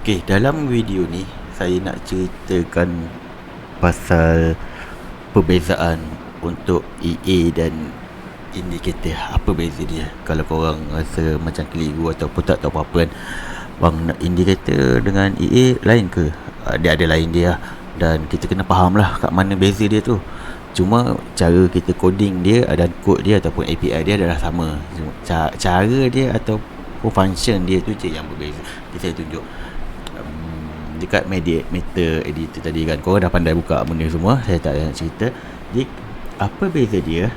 Okey, dalam video ni saya nak ceritakan pasal perbezaan untuk EA dan indikator. Apa beza dia? Kalau korang rasa macam keliru ataupun tak tahu apa-apa kan, bang, indikator dengan EA lain ke? Dia ada lain dia, dan kita kena faham lah kat mana beza dia tu. Cuma cara kita coding dia dan kod dia ataupun API dia adalah sama. Cara dia ataupun function dia tu je yang berbeza. Jadi saya tunjuk dekat Meta Editor tadi kan, korang dah pandai buka benda semua, saya tak nak cerita. Jadi apa beza dia?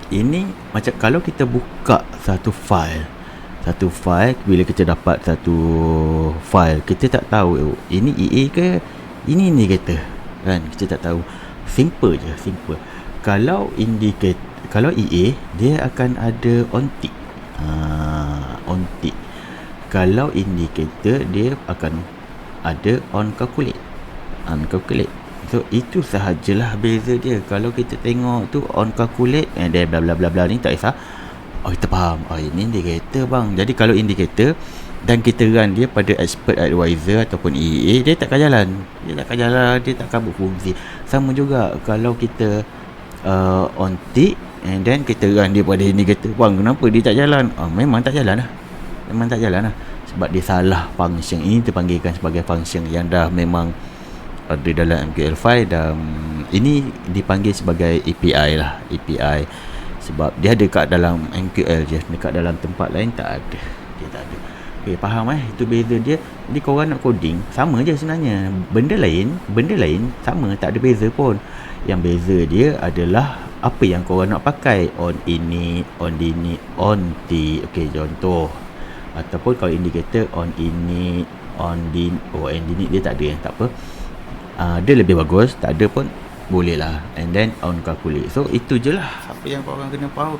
Ini macam kalau kita buka satu file, bila kita dapat satu file, kita tak tahu ini EA ke ini indikator kan, kita tak tahu. Simple je. Kalau EA dia akan ada on tick, kalau indikator dia akan ada on calculate. So itu sahajalah beza dia. Kalau kita tengok tu on calculate and then bla bla bla bla ni tak kisah. Kita faham. Ini indikator bang. Jadi kalau indikator dan kita run dia pada expert advisor ataupun EA, dia takkan jalan. Dia takkan berfungsi. Sama juga kalau kita on tick and then kita run dia pada indikator. Bang, kenapa dia tak jalan? Memang tak jalan lah. Sebab dia salah function. Ini terpanggilkan sebagai function yang dah memang ada dalam MQL file, dan ini dipanggil sebagai API lah. API sebab dia ada kat dalam MQL je, dekat dalam tempat lain tak ada. Dia tak ada. Okay, faham itu beza dia. Jadi korang nak coding sama je sebenarnya. Benda lain sama, tak ada beza pun. Yang beza dia adalah apa yang korang nak pakai. On init, on init, on t. Okey, contoh. Ataupun kalau indikator on init, on init dia tak ada, tak apa. Dia lebih bagus, tak ada pun boleh lah. And then on calculate. So itu je lah apa yang korang kena tahu.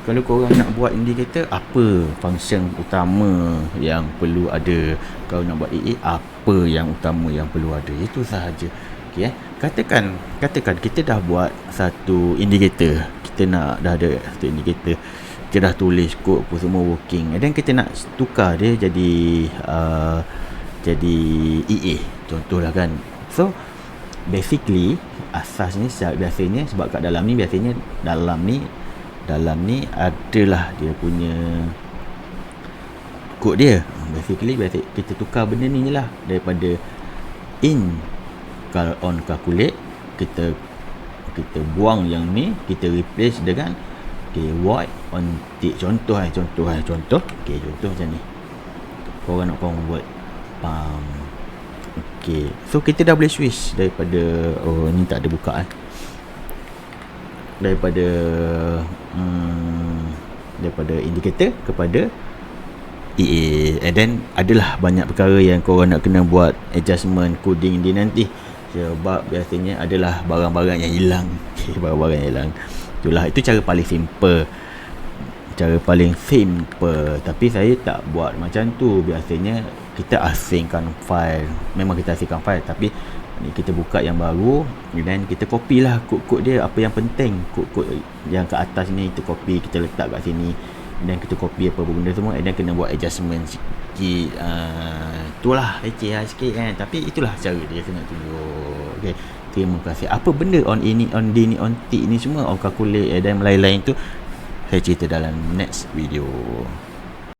Kalau korang nak buat indikator, apa function utama yang perlu ada. Kalau nak buat EA, apa yang utama yang perlu ada. Itu sahaja. Okay, katakan kita dah buat satu indikator. Kita dah ada satu indikator, kita dah tulis kod apa semua working, and then kita nak tukar dia jadi EA contohlah kan. So basically asasnya biasanya, sebab kat dalam ni biasanya dalam ni adalah dia punya kod dia. Basically kita tukar benda ni je lah, daripada kalau on calculate, kita buang yang ni, kita replace dengan void on tick. Contoh. Okey, contoh macam ni. Korang nak convert okey, so kita dah boleh switch daripada ni tak ada buka daripada indikator kepada EA. And then adalah banyak perkara yang korang nak kena buat adjustment coding dia nanti, sebab biasanya adalah barang-barang yang hilang. Itulah, itu cara paling simple. Tapi saya tak buat macam tu. Biasanya kita asingkan file. Memang kita asingkan file, tapi ni kita buka yang baru, dan kita copy lah kod-kod dia. Apa yang penting, kod-kod yang kat atas ni kita copy, kita letak kat sini, dan kita copy apa benda semua, dan kena buat adjustment sikit. Itulah leceh sikit kan, tapi itulah cara dia. Saya nak tunjuk. Okay, terima kasih. Apa benda on ini, on D ni, on T ni semua, on calculate dan lain-lain tu, saya cerita dalam next video.